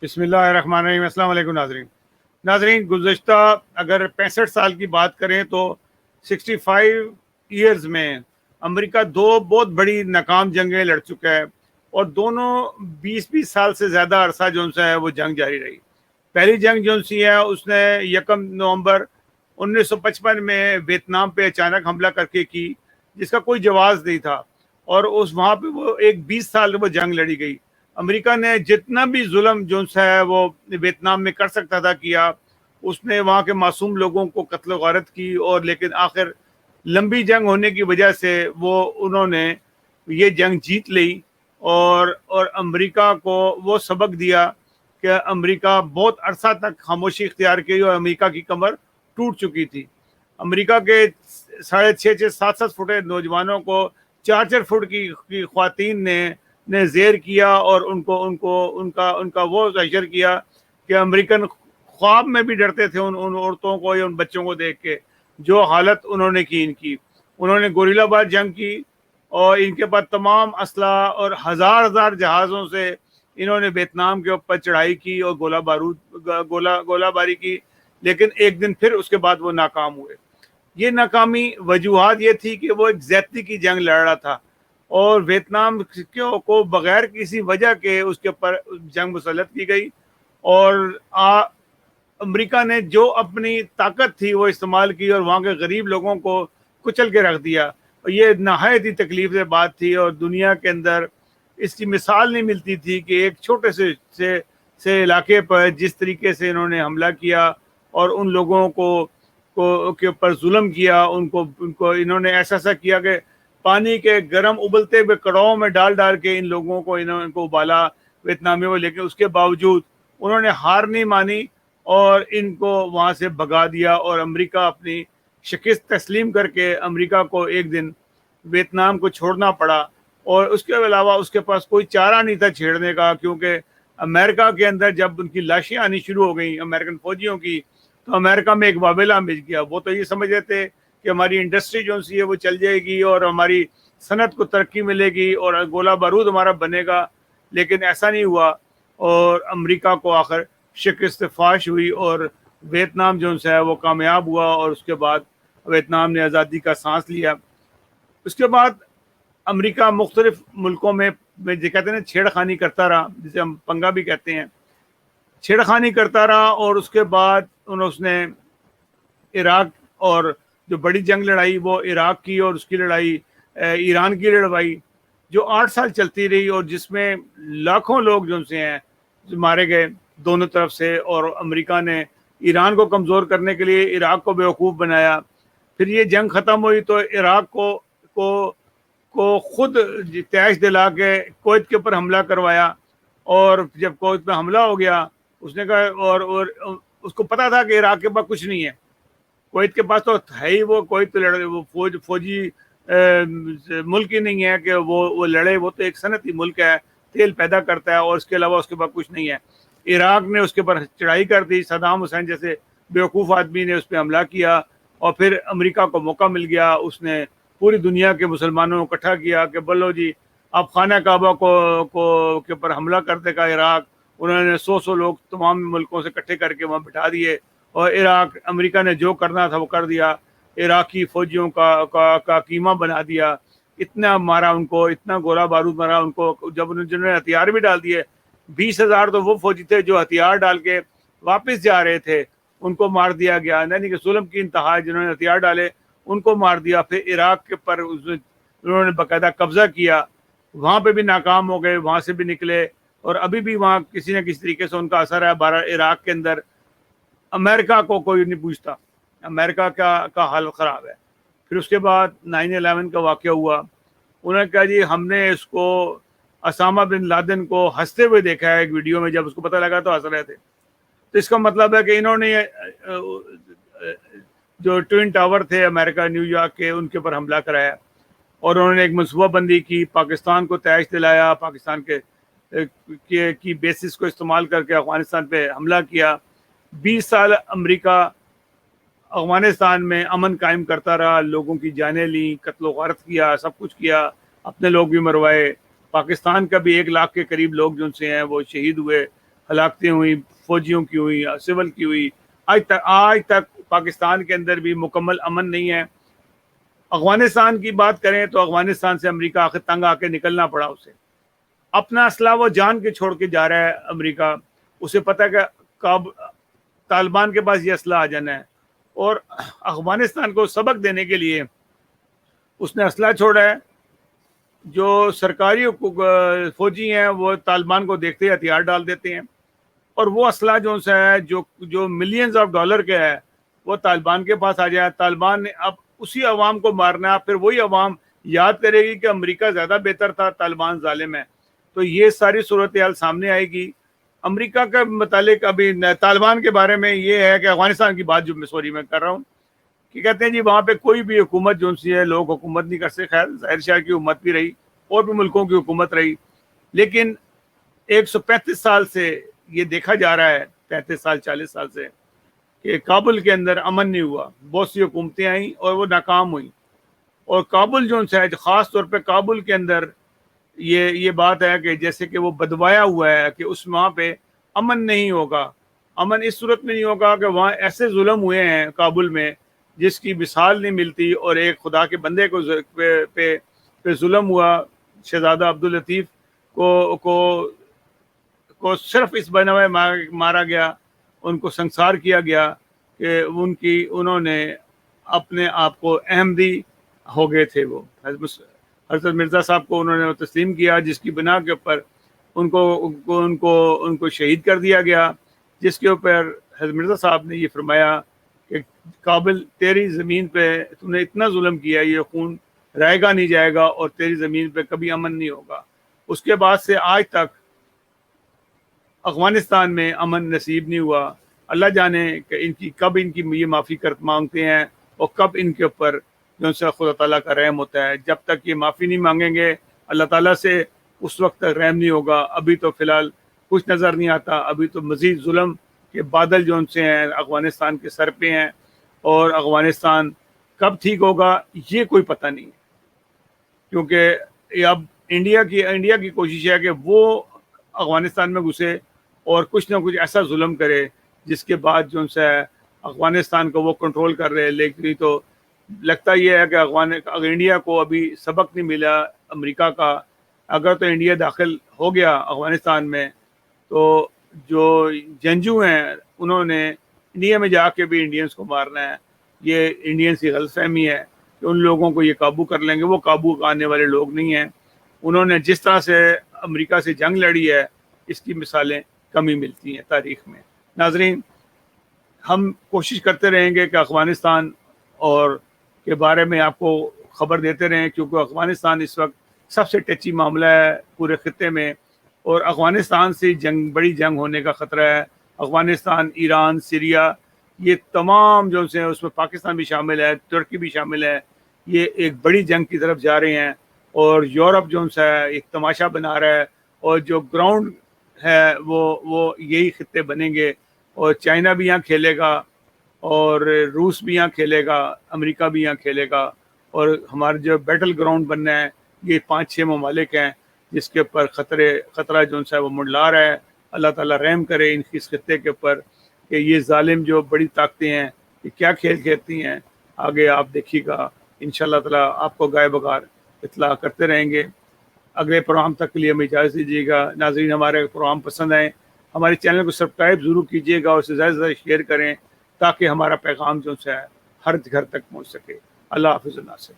بسم اللہ الرحمن الرحیم۔ السلام علیکم ناظرین، گزشتہ اگر 65 سال کی بات کریں تو 65 ایئرز میں امریکہ دو بہت بڑی ناکام جنگیں لڑ چکا ہے، اور دونوں 20 سال سے زیادہ عرصہ جو سا ہے وہ جنگ جاری رہی۔ پہلی جنگ جو سی ہے اس نے 1 نومبر 1955 میں ویتنام پہ اچانک حملہ کر کے کی، جس کا کوئی جواز نہیں تھا، اور وہاں پہ وہ 20 سال وہ جنگ لڑی گئی۔ امریکہ نے جتنا بھی ظلم جو سا ہے وہ ویتنام میں کر سکتا تھا کیا، اس نے وہاں کے معصوم لوگوں کو قتل و غارت کی، اور لیکن آخر لمبی جنگ ہونے کی وجہ سے انہوں نے یہ جنگ جیت لی، اور امریکہ کو وہ سبق دیا کہ امریکہ بہت عرصہ تک خاموشی اختیار کی، اور امریکہ کی کمر ٹوٹ چکی تھی۔ امریکہ کے 6.5 7 فٹ نوجوانوں کو 4 فٹ کی خواتین نے زیر کیا، اور ان کا وہ ظاہر کیا کہ امریکن خواب میں بھی ڈرتے تھے ان عورتوں کو یا ان بچوں کو دیکھ کے، جو حالت انہوں نے کی۔ انہوں نے گوریلا بار جنگ کی، اور ان کے پاس تمام اسلحہ اور ہزار جہازوں سے انہوں نے ویتنام کے اوپر چڑھائی کی اور گولہ باری کی، لیکن ایک دن پھر اس کے بعد وہ ناکام ہوئے۔ یہ ناکامی وجوہات یہ تھی کہ وہ ایک زیادتی کی جنگ لڑ رہا تھا، اور ویتنام کو بغیر کسی وجہ کے اس کے اوپر جنگ مسلط کی گئی، اور امریکہ نے جو اپنی طاقت تھی وہ استعمال کی، اور وہاں کے غریب لوگوں کو کچل کے رکھ دیا۔ اور یہ نہایت ہی تکلیف دہ بات تھی، اور دنیا کے اندر اس کی مثال نہیں ملتی تھی کہ ایک چھوٹے سے علاقے پر جس طریقے سے انہوں نے حملہ کیا، اور ان لوگوں کے اوپر ظلم کیا، ان کو انہوں نے ایسا کیا کہ پانی کے گرم ابلتے ہوئے کڑاؤں میں ڈال کے ان لوگوں کو ان کو ابالا ویتنامیوں کو، لیکن اس کے باوجود انہوں نے ہار نہیں مانی اور ان کو وہاں سے بھگا دیا، اور امریکہ اپنی شکست تسلیم کر کے امریکہ کو ایک دن ویتنام کو چھوڑنا پڑا، اور اس کے علاوہ اس کے پاس کوئی چارہ نہیں تھا چھیڑنے کا، کیونکہ امریکہ کے اندر جب ان کی لاشیں آنی شروع ہو گئیں امریکن فوجیوں کی، تو امریکہ میں ایک وابلہ مچ گیا۔ وہ تو یہ سمجھ رہے تھے کہ ہماری انڈسٹری جو سی ہے وہ چل جائے گی، اور ہماری صنعت کو ترقی ملے گی، اور گولہ بارود ہمارا بنے گا، لیکن ایسا نہیں ہوا، اور امریکہ کو آخر شکست فاش ہوئی، اور ویتنام جو ہے وہ کامیاب ہوا، اور اس کے بعد ویتنام نے آزادی کا سانس لیا۔ اس کے بعد امریکہ مختلف ملکوں میں جو کہتے ہیں نا چھیڑ خانی کرتا رہا، جسے ہم پنگا بھی کہتے ہیں، چھیڑ خانی کرتا رہا، اور اس کے بعد اس نے عراق اور جو بڑی جنگ لڑائی وہ عراق کی، اور اس کی لڑائی ایران کی لڑائی جو 8 سال چلتی رہی، اور جس میں لاکھوں لوگ جو سے ہیں مارے گئے دونوں طرف سے، اور امریکہ نے ایران کو کمزور کرنے کے لیے عراق کو بیوقوف بنایا۔ پھر یہ جنگ ختم ہوئی تو عراق کو خود تیش دلا کے کویت کے اوپر حملہ کروایا، اور جب کویت پہ حملہ ہو گیا اس نے کہا، اور اس کو پتا تھا کہ عراق کے پاس کچھ نہیں ہے، کویت کے پاس تو ہے ہی، وہ کویت تو وہ فوجی ملک ہی نہیں ہے کہ وہ لڑے، وہ تو ایک صنعتی ملک ہے، تیل پیدا کرتا ہے، اور اس کے علاوہ اس کے پاس کچھ نہیں ہے۔ عراق نے اس کے اوپر چڑھائی کر دی، صدام حسین جیسے بیوقوف آدمی نے اس پہ حملہ کیا، اور پھر امریکہ کو موقع مل گیا، اس نے پوری دنیا کے مسلمانوں کو اکٹھا کیا کہ بلو جی آپ خانہ کعبہ کے اوپر حملہ کرتے کا عراق، انہوں نے 100 لوگ تمام ملکوں سے اکٹھے کر کے وہاں بٹھا دیے، اور عراق امریکہ نے جو کرنا تھا وہ کر دیا، عراقی فوجیوں کا قیمہ بنا دیا، اتنا مارا ان کو، اتنا گولہ بارود مارا ان کو، جنہوں نے ہتھیار بھی ڈال دیے، 20,000 تو وہ فوجی تھے جو ہتھیار ڈال کے واپس جا رہے تھے، ان کو مار دیا گیا، یعنی کہ ظلم کی انتہا، جنہوں نے ہتھیار ڈالے ان کو مار دیا۔ پھر عراق کے پر انہوں نے باقاعدہ قبضہ کیا، وہاں پہ بھی ناکام ہو گئے، وہاں سے بھی نکلے، اور ابھی بھی وہاں کسی نہ کسی طریقے سے ان کا اثر ہے عراق کے اندر۔ امریکہ کو کوئی نہیں پوچھتا، امریکہ کا حال خراب ہے۔ پھر اس کے بعد 9/11 کا واقعہ ہوا، انہوں نے کہا جی ہم نے اس کو اسامہ بن لادن کو ہنستے ہوئے دیکھا ہے ایک ویڈیو میں، جب اس کو پتہ لگا تو ہنس رہے تھے، تو اس کا مطلب ہے کہ انہوں نے جو ٹوئن ٹاور تھے امریکہ نیو یارک کے، ان کے اوپر حملہ کرایا، اور انہوں نے ایک منصوبہ بندی کی، پاکستان کو تیش دلایا، پاکستان کی بیسس کو استعمال کر کے افغانستان پہ حملہ کیا۔ 20 سال امریکہ افغانستان میں امن قائم کرتا رہا، لوگوں کی جانیں لیں، قتل و غارت کیا، سب کچھ کیا، اپنے لوگ بھی مروائے، پاکستان کا بھی 1 لاکھ کے قریب لوگ جو سے ہیں وہ شہید ہوئے، ہلاکتیں ہوئی فوجیوں کی ہوئی سول کی ہوئی، آج تک پاکستان کے اندر بھی مکمل امن نہیں ہے۔ افغانستان کی بات کریں تو افغانستان سے امریکہ آخر تنگ آ کے نکلنا پڑا اسے، اپنا اسلحہ وہ جان کے چھوڑ کے جا رہا ہے امریکہ، اسے پتہ ہے کہ طالبان کے پاس یہ اسلحہ آ جانا ہے، اور افغانستان کو سبق دینے کے لیے اس نے اسلحہ چھوڑا ہے۔ جو سرکاری فوجی ہیں وہ طالبان کو دیکھتے ہی ہتھیار ڈال دیتے ہیں، اور وہ اسلحہ جو ہے جو ملینز آف ڈالر کا ہے وہ طالبان کے پاس آ جائے، طالبان نے اب اسی عوام کو مارنا ہے، پھر وہی عوام یاد کرے گی کہ امریکہ زیادہ بہتر تھا، طالبان ظالم ہے۔ تو یہ ساری صورتحال سامنے آئے گی۔ امریکہ کے متعلق ابھی طالبان کے بارے میں یہ ہے کہ افغانستان کی بات جو میں کر رہا ہوں کہ کہتے ہیں جی وہاں پہ کوئی بھی حکومت جو سی ہے لوگ حکومت نہیں کر سکتے، خیر ظاہر شاہ کی حکومت بھی رہی اور بھی ملکوں کی حکومت رہی، لیکن 135 سال سے یہ دیکھا جا رہا ہے، 35 سال 40 سال سے کہ کابل کے اندر امن نہیں ہوا، بہت سی حکومتیں آئیں اور وہ ناکام ہوئیں، اور کابل جو ہے خاص طور پہ کابل کے اندر یہ بات ہے کہ جیسے کہ وہ بدوایا ہوا ہے کہ اس وہاں پہ امن نہیں ہوگا۔ امن اس صورت میں نہیں ہوگا کہ وہاں ایسے ظلم ہوئے ہیں کابل میں جس کی مثال نہیں ملتی، اور ایک خدا کے بندے کو پہ ظلم ہوا، شہزادہ عبداللطیف کو صرف اس بنا میں مارا گیا، ان کو سنسار کیا گیا کہ انہوں نے اپنے آپ کو احمدی ہو گئے تھے۔ وہ حضرت مرزا صاحب کو انہوں نے تسلیم کیا، جس کی بنا کے اوپر ان کو شہید کر دیا گیا، جس کے اوپر حضرت مرزا صاحب نے یہ فرمایا کہ کابل تیری زمین پہ تم نے اتنا ظلم کیا، یہ خون رہے گا نہیں جائے گا، اور تیری زمین پہ کبھی امن نہیں ہوگا۔ اس کے بعد سے آج تک افغانستان میں امن نصیب نہیں ہوا۔ اللہ جانے کہ کب ان کی یہ معافی مانگتے ہیں اور کب ان کے اوپر جو سے خدا تعالیٰ کا رحم ہوتا ہے۔ جب تک یہ معافی نہیں مانگیں گے اللہ تعالیٰ سے اس وقت تک رحم نہیں ہوگا۔ ابھی تو فی الحال کچھ نظر نہیں آتا، ابھی تو مزید ظلم کے بادل جو سے ہیں افغانستان کے سر پہ ہیں، اور افغانستان کب ٹھیک ہوگا یہ کوئی پتہ نہیں ہے، کیونکہ اب انڈیا کی کوشش ہے کہ وہ افغانستان میں گھسے اور کچھ نہ کچھ ایسا ظلم کرے جس کے بعد جو ہے افغانستان کو وہ کنٹرول کر رہے۔ لیکن تو لگتا یہ ہے کہ اگر انڈیا کو ابھی سبق نہیں ملا امریکہ کا، اگر تو انڈیا داخل ہو گیا افغانستان میں تو جو جنگجو ہیں انہوں نے انڈیا میں جا کے بھی انڈینز کو مارنا ہے۔ یہ انڈینز کی غلط فہمی ہے کہ ان لوگوں کو یہ قابو کر لیں گے، وہ قابو آنے والے لوگ نہیں ہیں۔ انہوں نے جس طرح سے امریکہ سے جنگ لڑی ہے اس کی مثالیں کمی ملتی ہیں تاریخ میں۔ ناظرین، ہم کوشش کرتے رہیں گے کہ افغانستان اور کے بارے میں آپ کو خبر دیتے رہیں، کیونکہ افغانستان اس وقت سب سے ٹچی معاملہ ہے پورے خطے میں، اور افغانستان سے بڑی جنگ ہونے کا خطرہ ہے۔ افغانستان، ایران، سیریا، یہ تمام جو سے اس میں پاکستان بھی شامل ہے، ترکی بھی شامل ہے، یہ ایک بڑی جنگ کی طرف جا رہے ہیں، اور یورپ جو ہے ایک تماشا بنا رہا ہے، اور جو گراؤنڈ ہے وہ یہی خطے بنیں گے، اور چائنا بھی یہاں کھیلے گا، اور روس بھی یہاں کھیلے گا، امریکہ بھی یہاں کھیلے گا، اور ہمارا جو بیٹل گراؤنڈ بننا ہے یہ 5-6 ممالک ہیں جس کے اوپر خطرہ جو ہے وہ منڈلا رہا ہے۔ اللہ تعالیٰ رحم کرے اس خطے کے اوپر کہ یہ ظالم جو بڑی طاقتیں ہیں یہ کیا کھیل کھیلتی ہیں، آگے آپ دیکھیے گا انشاءاللہ تعالیٰ آپ کو گائے بغار اطلاع کرتے رہیں گے۔ اگلے پروگرام تک کے لیے ہمیں اجازت دیجیے گا۔ ناظرین، ہمارے پروگرام پسند آئیں ہمارے چینل کو سبسکرائب ضرور کیجیے گا، اور اسے زیادہ سے زیادہ شیئر کریں تاکہ ہمارا پیغام جو ہے ہر گھر تک پہنچ سکے۔ اللہ حافظ الناصر۔